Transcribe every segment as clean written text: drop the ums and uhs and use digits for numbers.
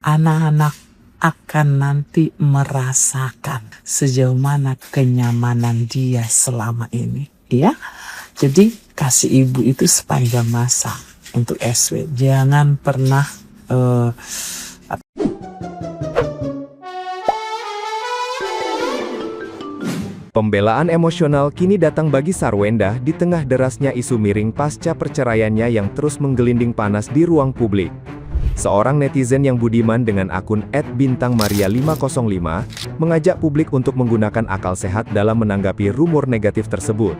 anak-anak akan nanti merasakan sejauh mana kenyamanan dia selama ini, ya. Jadi kasih ibu itu sepanjang masa untuk SW. Jangan pernah Pembelaan emosional kini datang bagi Sarwenda di tengah derasnya isu miring pasca perceraiannya yang terus menggelinding panas di ruang publik. Seorang netizen yang budiman dengan akun @bintangmaria505 mengajak publik untuk menggunakan akal sehat dalam menanggapi rumor negatif tersebut.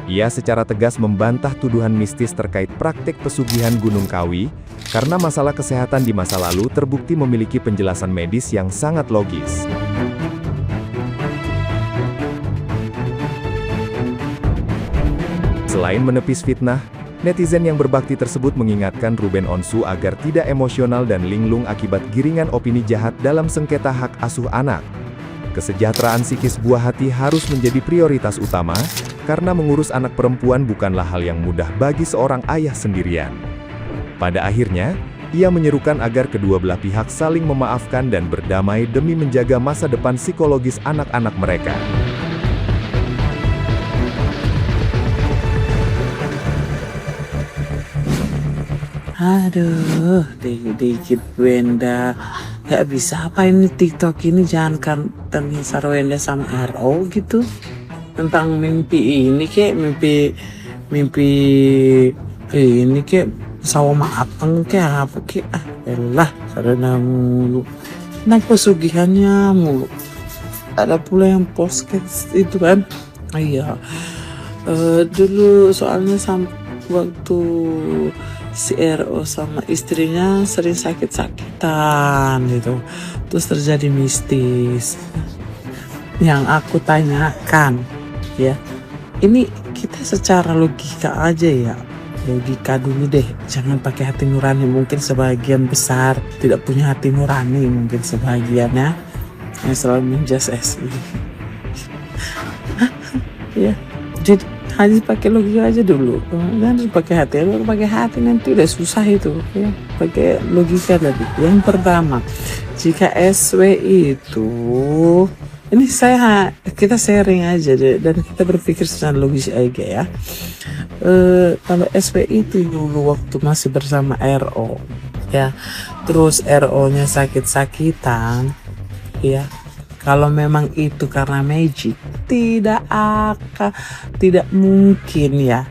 Ia secara tegas membantah tuduhan mistis terkait praktik pesugihan Gunung Kawi, karena masalah kesehatan di masa lalu terbukti memiliki penjelasan medis yang sangat logis. Selain menepis fitnah, netizen yang berbakti tersebut mengingatkan Ruben Onsu agar tidak emosional dan linglung akibat giringan opini jahat dalam sengketa hak asuh anak. Kesejahteraan psikis buah hati harus menjadi prioritas utama, karena mengurus anak perempuan bukanlah hal yang mudah bagi seorang ayah sendirian. Pada akhirnya, ia menyerukan agar kedua belah pihak saling memaafkan dan berdamai demi menjaga masa depan psikologis anak-anak mereka. Aduh, dikit Wenda. Gak bisa apa ini TikTok ini, jangan kan tentang Sarwenda sama RO gitu. Tentang mimpi ini kayak mimpi ini kayak sawo mateng kayak apa kayak elah Sarwenda mulu. Nah pesugihannya mulu. Ada pula yang podcast itu kan. Iya. Dulu soalnya waktu si RO sama istrinya sering sakit-sakitan gitu, terus terjadi mistis. Yang aku tanyakan ya, ini kita secara logika aja ya, logika dulu deh, jangan pakai hati nurani. Mungkin sebagian besar tidak punya hati nurani, mungkin sebagiannya yang selalu menjas SI. Ya, jadi harus pakai logika aja dulu, dan harus pakai hati. Kalau pakai hati nanti udah susah itu ya. Pakai logika tadi. Yang pertama, jika SW itu, ini kita sharing aja deh, dan kita berpikir secara logis aja ya. Kalau SW itu dulu waktu masih bersama RO ya, terus RO-nya sakit-sakitan ya. Kalau memang itu karena magic, tidak mungkin ya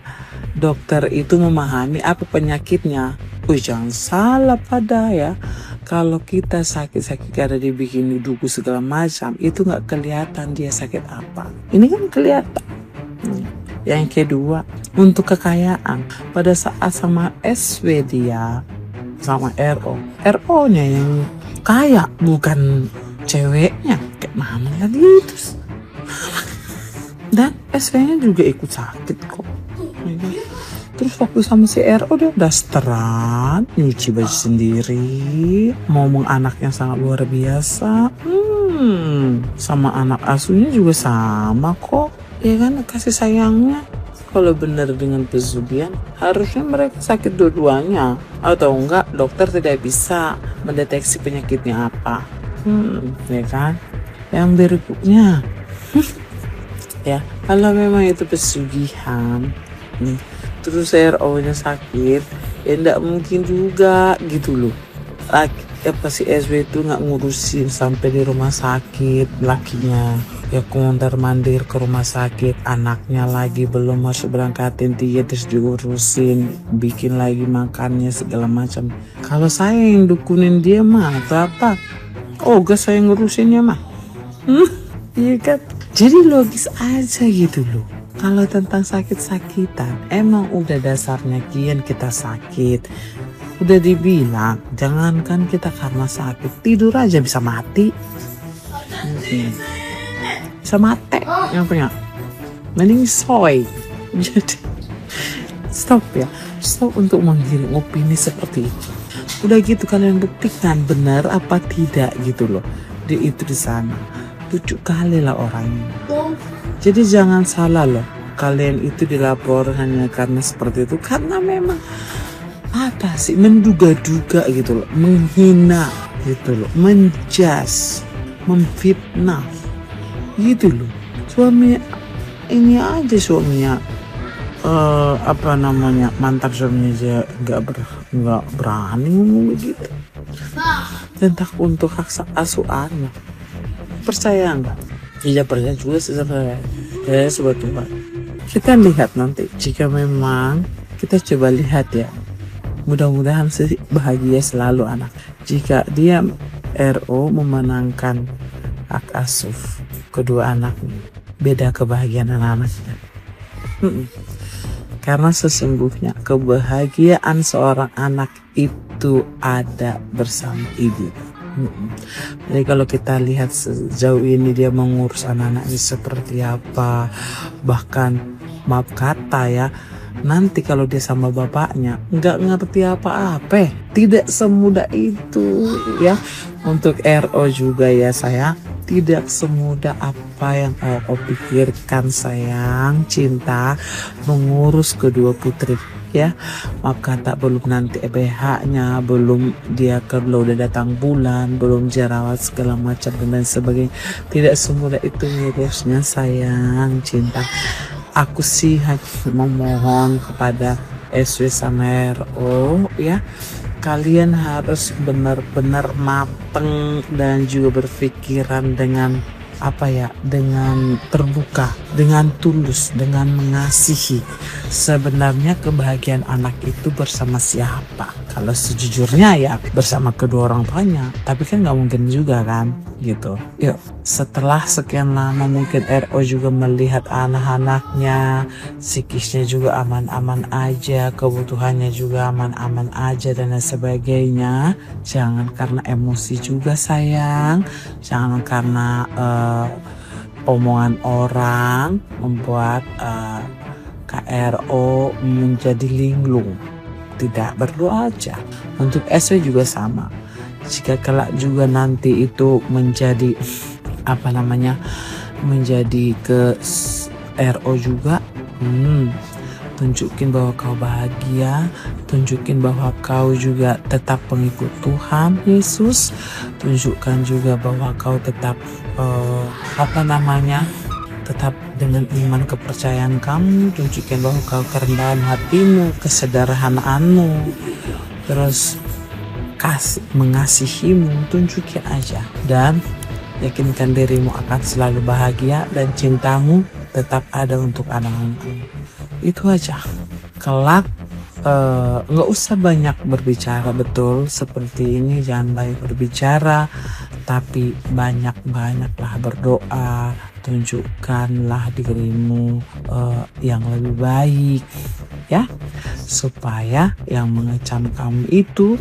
dokter itu memahami apa penyakitnya. Jangan salah pada ya. Kalau kita sakit karena dibikin duku segala macam, itu nggak kelihatan dia sakit apa. Ini kan kelihatan. Yang kedua, untuk kekayaan. Pada saat sama SW dia sama RO-nya yang kaya, bukan ceweknya. Kayak mana lagi itu. Dan SW-nya juga ikut sakit kok. Terus waktu sama si RO dia udah seteran, nyuci baju sendiri, ngomong anaknya sangat luar biasa. Sama anak asuhnya juga sama kok, ya kan, kasih sayangnya. Kalau benar dengan pesugihan, harusnya mereka sakit dua-duanya. Atau enggak, dokter tidak bisa mendeteksi penyakitnya apa. Ya kan. Yang berikutnya, ya, kalau memang itu pesugihan nih, terus RO-nya sakit, ya enggak mungkin juga gitu loh. Si SW itu nggak ngurusin sampai di rumah sakit lakinya, ya mondar-mandir ke rumah sakit, anaknya lagi belum masuk berangkatin dia, terus diurusin, bikin lagi makannya segala macam. Kalau saya yang dukunin dia mah atau apa, gas saya ngurusinnya mah. Iya kan? Jadi logis aja gitu loh. Kalau tentang sakit-sakitan, emang udah dasarnya kian kita sakit. Udah dibilang, jangankan kita karena sakit, tidur aja bisa mati. Bisa mati yang punya. Mending soy. Jadi stop ya. Stop untuk menggiring opini seperti itu. Udah gitu kalian buktikan benar apa tidak gitu loh. Di sana. Lucu kali lah orangnya. Jadi jangan salah loh, kalian itu dilapor hanya karena seperti itu, karena memang apa sih menduga-duga gitu loh, menghina gitu loh, menjas, memfitnah gitu loh. Suami ini aja suaminya mantan suaminya aja nggak berani ngomong begitu tentang untuk hak asuh anak. Percaya nggak? Tidak percaya juga sebenarnya sebetulnya. Kita lihat nanti jika memang kita coba lihat ya, mudah-mudahan sih bahagia selalu anak jika dia RO memenangkan hak asuh kedua anaknya. Beda kebahagiaan anak-anaknya. Karena sesungguhnya kebahagiaan seorang anak itu ada bersama ibu. Jadi kalau kita lihat sejauh ini dia mengurus anak-anaknya seperti apa, bahkan maaf kata ya, nanti kalau dia sama bapaknya nggak ngerti apa-apa. Tidak semudah itu ya. Untuk RO juga ya sayang, tidak semudah apa yang kau pikirkan sayang, cinta, mengurus kedua putri ya. Maaf kata belum nanti EBH-nya, belum dia kalau udah datang bulan, belum jerawat segala macam dan lain sebagainya. Tidak semudah itu ngurusnya sayang, cinta. Aku sih hanya memohon kepada SW sama RO ya, kalian harus benar-benar mateng dan juga berpikiran dengan dengan terbuka, dengan tulus, dengan mengasihi. Sebenarnya kebahagiaan anak itu bersama siapa? Kalau sejujurnya ya bersama kedua orang tuanya, tapi kan nggak mungkin juga kan gitu. Yuk, setelah sekian lama mungkin RO juga melihat anak-anaknya, psikisnya juga aman-aman aja, kebutuhannya juga aman-aman aja dan lain sebagainya. Jangan karena emosi juga sayang, jangan karena omongan orang membuat KRO menjadi linglung. Tidak, berdoa aja. Untuk SW juga sama. Jika kelak juga nanti itu menjadi menjadi ke RO juga, tunjukin bahwa kau bahagia, tunjukin bahwa kau juga tetap pengikut Tuhan Yesus, tunjukkan juga bahwa kau tetap tetap dengan iman kepercayaan kamu, tunjukkan bahwa kau kerendahan hatimu, kesederhanaanmu, terus mengasihimu, tunjukin aja dan yakinkan dirimu akan selalu bahagia dan cintamu tetap ada untuk anak-anakmu. Itu aja. Kelak nggak usah banyak berbicara, betul seperti ini, jangan banyak berbicara, tapi banyaklah berdoa. Tunjukkanlah dirimu yang lebih baik ya, supaya yang mengecam kamu itu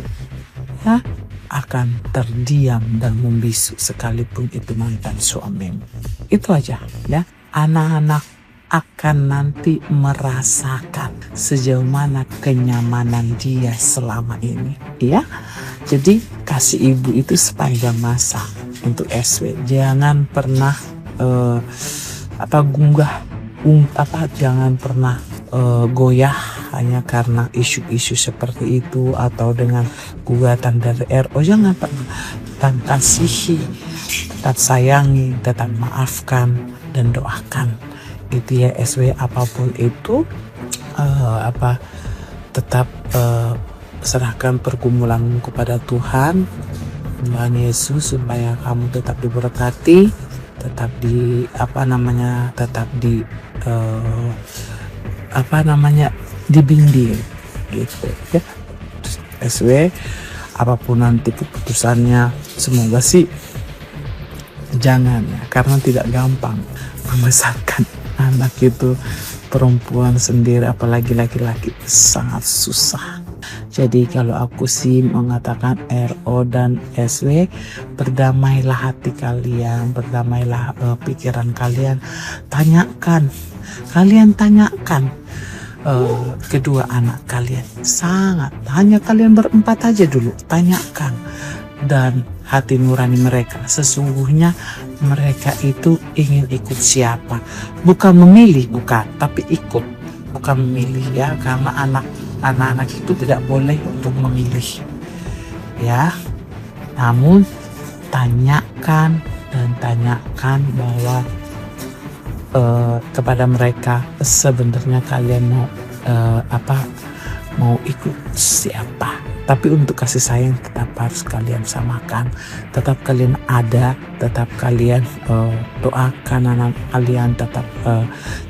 ya akan terdiam dan membisu sekalipun itu mantan suamimu. Itu aja ya. Anak-anak akan nanti merasakan sejauh mana kenyamanan dia selama ini ya. Jadi kasih ibu itu sepanjang masa. Untuk SW jangan pernah jangan pernah goyah hanya karena isu-isu seperti itu atau dengan gugatan dari RO. Jangan pernah. Tetap kasihi, tetap sayangi, tetap maafkan dan doakan. Itu ya SW, apapun itu tetap serahkan pergumulanmu kepada Tuhan Yesus supaya kamu tetap diberkati, tetap dibimbing gitu ya. SW apapun nanti keputusannya, semoga sih jangan ya, karena tidak gampang membesarkan anak itu, perempuan sendiri apalagi laki-laki sangat susah. Jadi kalau aku sih mengatakan RO dan SW, berdamailah hati kalian, berdamailah pikiran kalian, tanyakan kedua anak kalian, hanya kalian berempat aja dulu, tanyakan. Dan hati nurani mereka, sesungguhnya mereka itu ingin ikut siapa, bukan memilih, tapi ikut, bukan memilih ya, karena anak-anak itu tidak boleh untuk memilih ya. Namun tanyakan bahwa kepada mereka, sebenarnya kalian mau ikut siapa. Tapi untuk kasih sayang tetap harus kalian samakan, tetap kalian ada, tetap kalian doakan anak kalian, tetap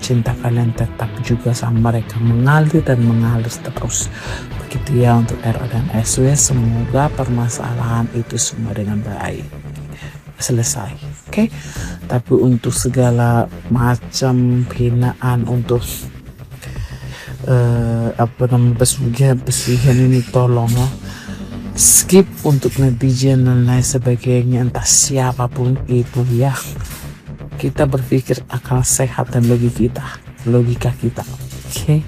cinta kalian tetap juga sama mereka mengalir dan mengalir terus. Begitu ya untuk RO dan SW, semoga permasalahan itu semua dengan baik selesai, oke? Tapi untuk segala macam hinaan, untuk pesugihan ini tolong skip untuk netizen dan lain sebagainya, entah siapapun itu ya. Kita berpikir akal sehat dan logika kita, oke?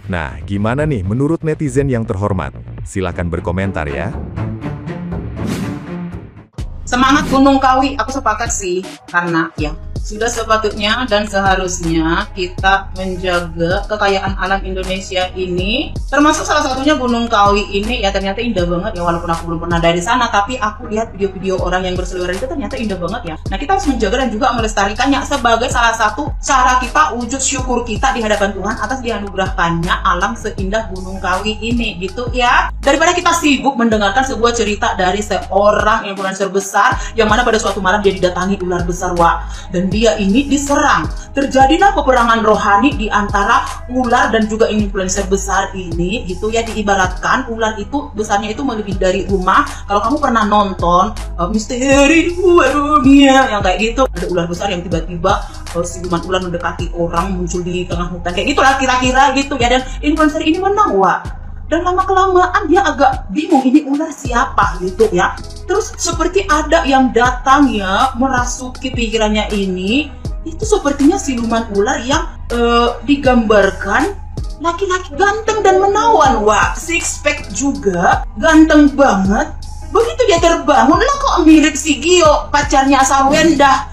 Nah, gimana nih menurut netizen yang terhormat? Silahkan berkomentar ya. Semangat Gunung Kawi, aku sepakat sih, karena ya sudah sepatutnya dan seharusnya kita menjaga kekayaan alam Indonesia ini, termasuk salah satunya Gunung Kawi ini. Ya ternyata indah banget ya, walaupun aku belum pernah dari sana, tapi aku lihat video-video orang yang berseliweran itu ternyata indah banget ya. Nah, kita harus menjaga dan juga melestarikannya sebagai salah satu cara kita wujud syukur kita di hadapan Tuhan atas dianugerahkannya alam seindah Gunung Kawi ini, gitu ya. Daripada kita sibuk mendengarkan sebuah cerita dari seorang influencer besar yang mana pada suatu malam dia didatangi ular besar, dan dia ini diserang. Terjadilah peperangan rohani di antara ular dan juga influencer besar ini, gitu ya. Diibaratkan ular itu besarnya itu melebihi dari rumah. Kalau kamu pernah nonton Misteri Dunia yang kayak gitu, ada ular besar yang tiba-tiba siluman ular mendekati orang, muncul di tengah hutan, kayak gitulah kira-kira gitu ya. Dan influencer ini menang, dan lama-kelamaan dia agak bingung, ini ular siapa gitu ya. Terus seperti ada yang datang ya, merasuki pikirannya ini. Itu sepertinya siluman ular yang digambarkan laki-laki ganteng dan menawan, six pack juga, ganteng banget. Begitu dia terbangun, lah kok mirip si Gio, pacarnya Sarwenda.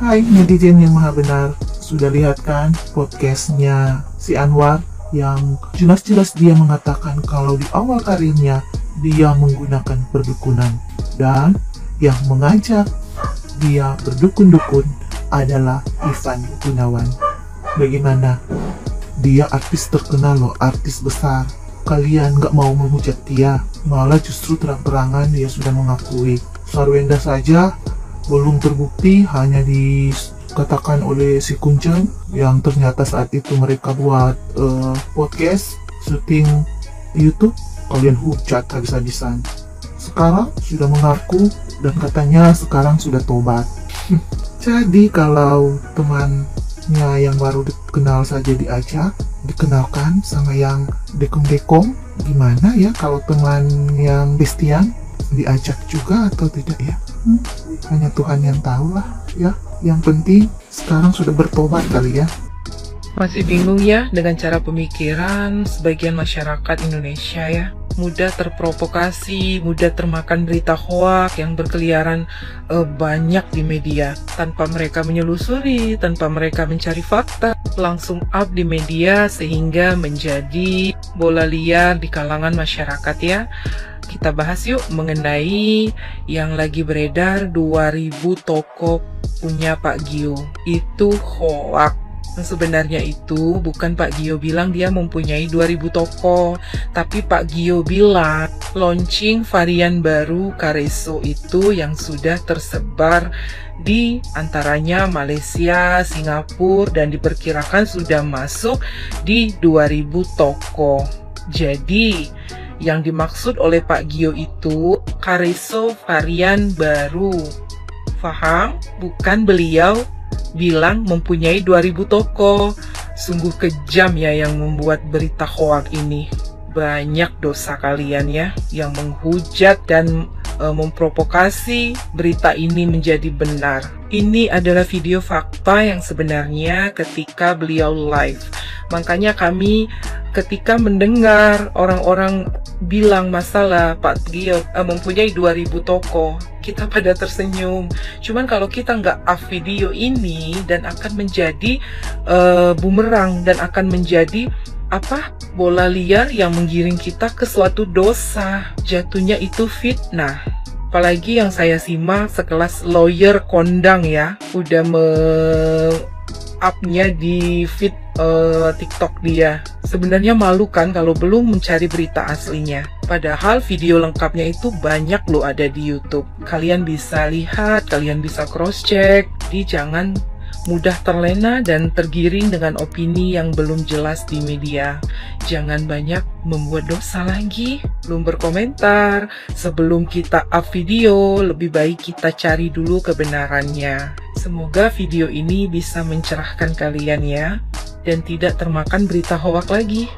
Hai netizen yang maha benar, sudah lihat kan podcastnya si Anwar yang jelas-jelas dia mengatakan kalau di awal karirnya dia menggunakan perdukunan, dan yang mengajak dia berdukun-dukun adalah Ivan Gunawan. Bagaimana? Dia artis terkenal loh, artis besar. Kalian gak mau menghujat dia, malah justru terang-terangan dia sudah mengakui. Sarwenda saja belum terbukti, hanya dikatakan oleh si Kuncang yang ternyata saat itu mereka buat podcast, syuting YouTube, kalian hujat habis-habisan. Sekarang sudah mengaku dan katanya sekarang sudah tobat. Jadi kalau temannya yang baru dikenal saja diajak, dikenalkan sama yang dekong-dekong, gimana ya kalau teman yang bestian diajak juga atau tidak ya? Hanya Tuhan yang tahu lah ya. Yang penting sekarang sudah bertobat kali ya. Masih bingung ya dengan cara pemikiran sebagian masyarakat Indonesia ya. Mudah terprovokasi, mudah termakan berita hoak yang berkeliaran banyak di media. Tanpa mereka menyelusuri, tanpa mereka mencari fakta, langsung up di media sehingga menjadi bola liar di kalangan masyarakat ya. Kita bahas yuk mengenai yang lagi beredar 2000 toko punya Pak Gio. Itu hoak. Sebenarnya itu bukan Pak Gio bilang dia mempunyai 2000 toko, tapi Pak Gio bilang launching varian baru Kareso itu yang sudah tersebar di antaranya Malaysia, Singapura, dan diperkirakan sudah masuk di 2000 toko. Jadi yang dimaksud oleh Pak Gio itu Kareso varian baru. Faham? Bukan beliau bilang mempunyai 2000 toko. Sungguh kejam ya yang membuat berita hoak ini. Banyak dosa kalian ya yang menghujat dan memprovokasi berita ini menjadi benar. Ini adalah video fakta yang sebenarnya ketika beliau live. Makanya kami ketika mendengar orang-orang bilang masalah Pak Gio mempunyai 2000 toko, kita pada tersenyum. Cuman kalau kita nggak up video ini dan akan menjadi bumerang dan akan menjadi bola liar yang menggiring kita ke suatu dosa. Jatuhnya itu fitnah. Apalagi yang saya simak sekelas lawyer kondang ya, udah up-nya di feed TikTok dia. Sebenarnya malu kan kalau belum mencari berita aslinya. Padahal video lengkapnya itu banyak loh ada di YouTube. Kalian bisa lihat, kalian bisa cross-check. Jadi jangan mudah terlena dan tergiring dengan opini yang belum jelas di media. Jangan banyak membuat dosa lagi. Belum berkomentar, sebelum kita up video, lebih baik kita cari dulu kebenarannya. Semoga video ini bisa mencerahkan kalian ya, dan tidak termakan berita hoak lagi.